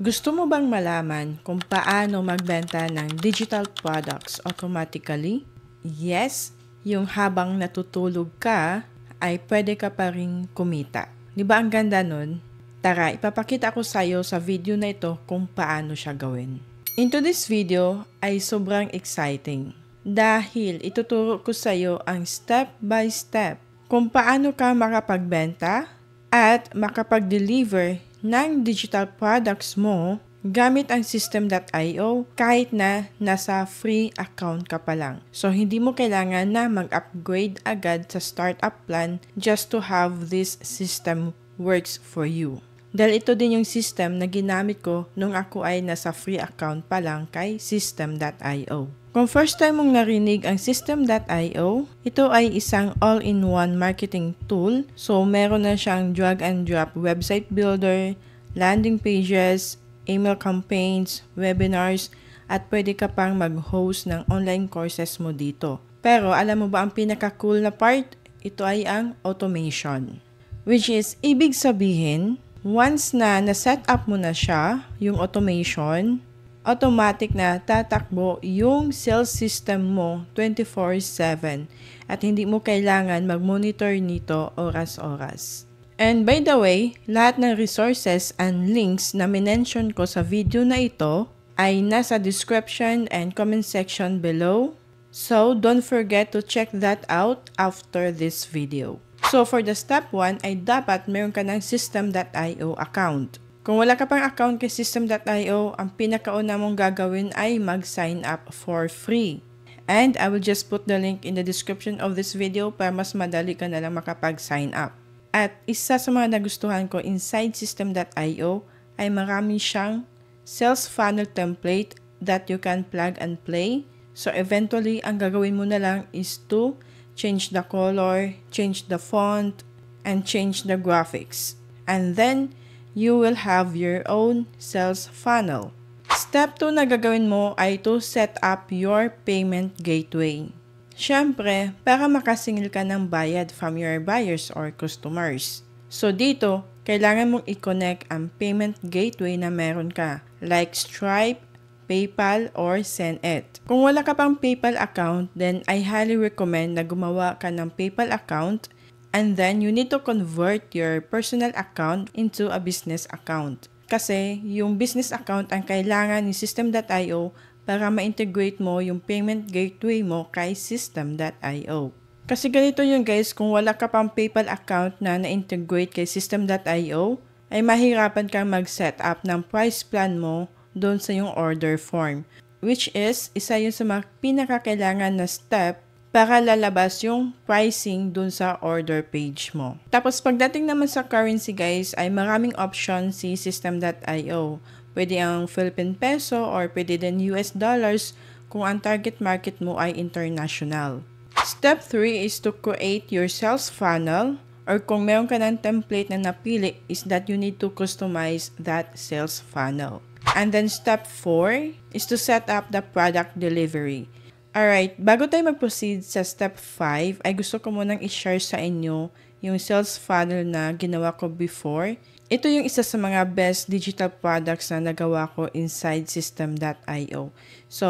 Gusto mo bang malaman kung paano magbenta ng digital products automatically? Yes, yung habang natutulog ka, ay pwede ka pa rin kumita. Di ba ang ganda nun? Tara, ipapakita ko sa'yo sa video na ito kung paano siya gawin. Into this video ay sobrang exciting dahil ituturo ko sa'yo ang step by step kung paano ka makapagbenta at makapag-deliver ng digital products mo gamit ang System.io kahit na nasa free account ka pa lang. So, hindi mo kailangan na mag-upgrade agad sa startup plan just to have this system works for you. Dahil ito din yung system na ginamit ko nung ako ay nasa free account pa lang kay System.io. Kung first time mong narinig ang System.io, ito ay isang all-in-one marketing tool. So, meron na siyang drag and drop website builder, landing pages, email campaigns, webinars, at pwede ka pang mag-host ng online courses mo dito. Pero alam mo ba ang pinaka-cool na part? Ito ay ang automation. Which is, ibig sabihin, once na na-set up mo na siya, yung automation, automatic na tatakbo yung sales system mo 24/7 at hindi mo kailangan mag-monitor nito oras-oras. And by the way, lahat ng resources and links na minention ko sa video na ito ay nasa description and comment section below. So, don't forget to check that out after this video. So, for the step 1 ay dapat meron ka ng System.io account. Kung wala ka pang account kay System.io, ang pinakauna mong gagawin ay mag-sign up for free. And I will just put the link in the description of this video para mas madali ka na lang makapag-sign up. At isa sa mga nagustuhan ko inside System.io ay marami siyang sales funnel template that you can plug and play. So eventually, ang gagawin mo na lang is to change the color, change the font, and change the graphics. And then, you will have your own sales funnel. Step 2 na gagawin mo ay to set up your payment gateway. Siyempre, para makasingil ka ng bayad from your buyers or customers. So dito, kailangan mong i-connect ang payment gateway na meron ka, like Stripe, PayPal, or SendIt. Kung wala ka pang PayPal account, then I highly recommend na gumawa ka ng PayPal account. And then, you need to convert your personal account into a business account. Kasi, yung business account ang kailangan ni System.io para ma-integrate mo yung payment gateway mo kay System.io. Kasi ganito yun guys, kung wala ka pang PayPal account na na-integrate kay System.io, ay mahirapan kang mag-set up ng price plan mo doon sa yung order form. Which is, isa yun sa mga pinakakailangan na step para lalabas yung pricing dun sa order page mo. Tapos pagdating naman sa currency guys, ay maraming options si System.io. Pwede ang Philippine Peso or pwede din US dollars kung ang target market mo ay international. Step 3 is to create your sales funnel, or kung meron ka ng template na napili is that you need to customize that sales funnel. And then step 4 is to set up the product delivery. Alright, bago tayo mag-proceed sa step 5, ay gusto ko munang i-share sa inyo yung sales funnel na ginawa ko before. Ito yung isa sa mga best digital products na nagawa ko inside System.io. So,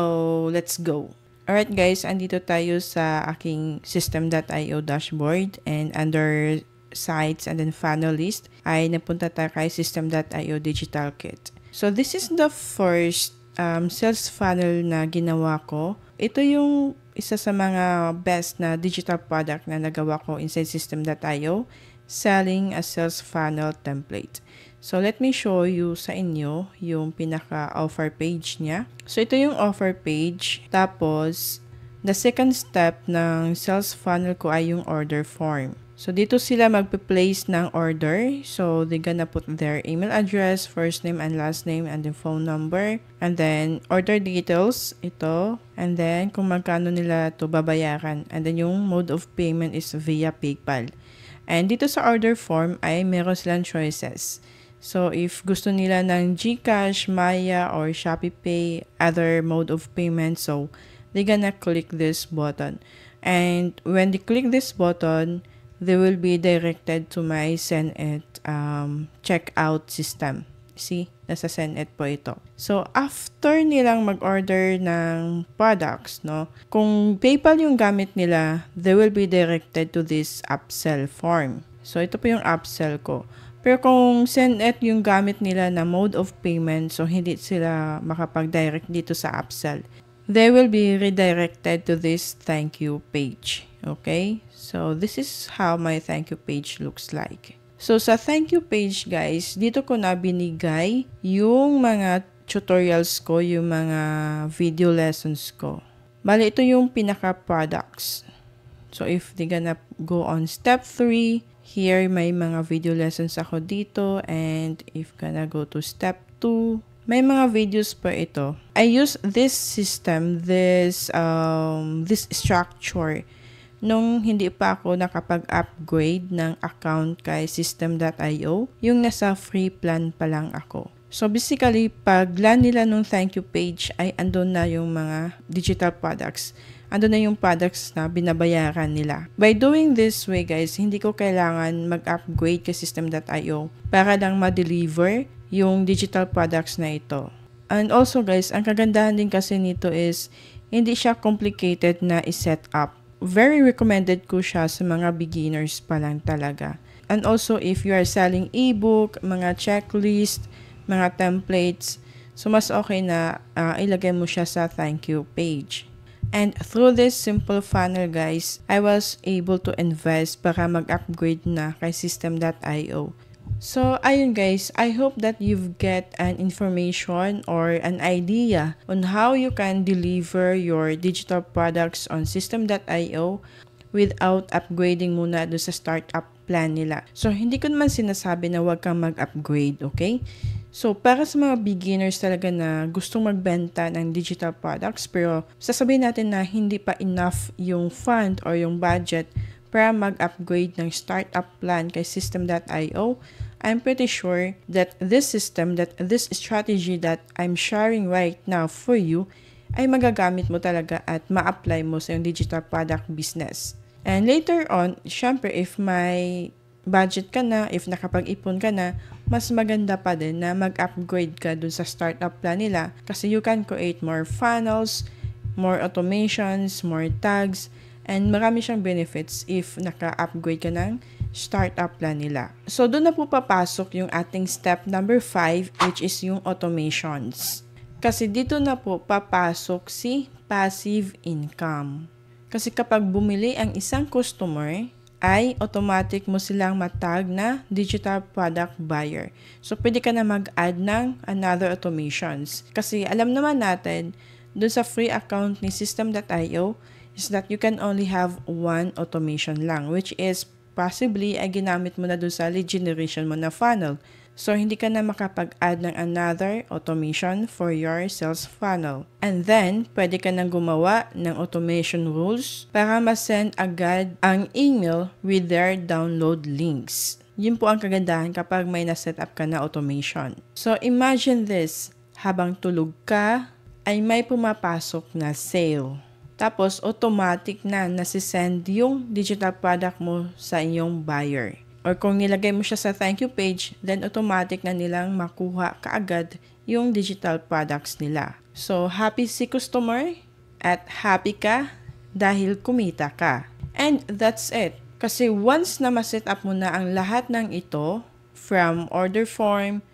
let's go. Alright guys, andito tayo sa aking System.io dashboard and under sites and then funnel list ay napunta tayo kay System.io Digital Kit. So, this is the first sales funnel na ginawa ko. Ito yung isa sa mga best na digital product na nagawa ko inside System.io, selling a sales funnel template. So, let me show you sa inyo yung pinaka-offer page niya. So, ito yung offer page. Tapos, the second step ng sales funnel ko ay yung order form. So, dito sila magpe-place ng order. So, they're gonna put their email address, first name and last name, and the phone number. And then, order details, ito. And then, kung magkano nila ito babayaran. And then, yung mode of payment is via PayPal. And dito sa order form ay meron silang choices. So, if gusto nila ng GCash, Maya, or ShopeePay, other mode of payment, so, they're gonna click this button. And when they click this button, they will be directed to my SendIt checkout system. See? Nasa SendEd po ito. So, after nilang mag-order ng products, no, kung PayPal yung gamit nila, they will be directed to this upsell form. So, ito po yung upsell ko. Pero kung SendEd yung gamit nila na mode of payment, so hindi sila makapag-direct dito sa upsell. They will be redirected to this thank you page. Okay? So, this is how my thank you page looks like. So, sa thank you page, guys, dito ko na binigay yung mga tutorials ko, yung mga video lessons ko. Bali, ito yung pinaka-products. So, if they gonna go on step 3, here may mga video lessons ako dito. And if gonna go to step 2, may mga videos pa ito. I use this system, this structure, nung hindi pa ako nakapag-upgrade ng account kay System.io, yung nasa free plan pa lang ako. So basically, pag land nila nung thank you page ay andun na yung mga digital products. Andun na yung products na binabayaran nila. By doing this way, guys, hindi ko kailangan mag-upgrade kay System.io para lang ma-deliver yung digital products na ito. And also, guys, ang kagandahan din kasi nito is hindi siya complicated na i-set up. Very recommended ko siya sa mga beginners pa lang talaga. And also, if you are selling ebook, mga checklist, mga templates, so mas okay na ilagay mo siya sa thank you page. And through this simple funnel, guys, I was able to invest para mag-upgrade na kay System.io. So, ayun guys, I hope that you've get an information or an idea on how you can deliver your digital products on System.io without upgrading muna doon sa startup plan nila. So, hindi ko naman sinasabi na huwag kang mag-upgrade, okay? So, para sa mga beginners talaga na gustong magbenta ng digital products pero sasabihin natin na hindi pa enough yung fund or yung budget para mag-upgrade ng startup plan kay System.io, I'm pretty sure that this system, that this strategy that I'm sharing right now for you, ay magagamit mo talaga at ma-apply mo sa yung digital product business. And later on, syempre, if may budget ka na, if nakapag-ipon ka na, mas maganda pa din na mag-upgrade ka dun sa startup plan nila kasi you can create more funnels, more automations, more tags, and marami siyang benefits if naka-upgrade ka ng startup plan nila. So, doon na po papasok yung ating step number 5, which is yung automations. Kasi dito na po papasok si passive income. Kasi kapag bumili ang isang customer, ay automatic mo silang matag na digital product buyer. So, pwede ka na mag-add ng another automations. Kasi alam naman natin, doon sa free account ni System.io, is that you can only have one automation lang, which is possibly ay ginamit mo na doon sa lead generation mo na funnel. So, hindi ka na makapag-add ng another automation for your sales funnel. And then, pwede ka nang gumawa ng automation rules para ma-send agad ang email with their download links. Yun po ang kagandahan kapag may na-set up ka na automation. So, imagine this. Habang tulog ka, ay may pumapasok na sale. Tapos, automatic na nasisend yung digital product mo sa inyong buyer. Or kung nilagay mo siya sa thank you page, then automatic na nilang makuha kaagad yung digital products nila. So, happy si customer at happy ka dahil kumita ka. And that's it. Kasi once na ma-set up mo na ang lahat ng ito, from order form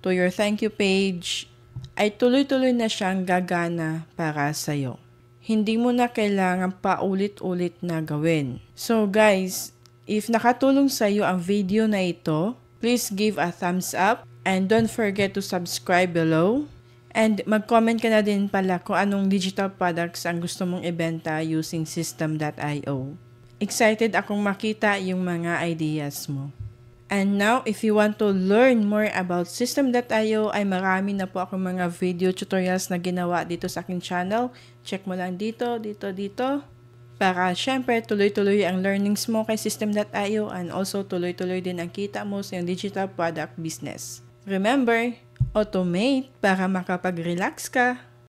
to your thank you page, ay tuloy-tuloy na siyang gagana para sa'yo. Hindi mo na kailangan paulit-ulit na gawin. So guys, if nakatulong sa iyo ang video na ito, please give a thumbs up and don't forget to subscribe below. And mag-comment ka na din pala kung anong digital products ang gusto mong ibenta using System.io. Excited akong makita yung mga ideas mo. And now, if you want to learn more about System.io, ay marami na po akong mga video tutorials na ginawa dito sa aking channel. Check mo lang dito, dito. Para syempre, tuloy-tuloy ang learnings mo kay System.io and also tuloy-tuloy din ang kita mo sa yung digital product business. Remember, automate para makapag-relax ka.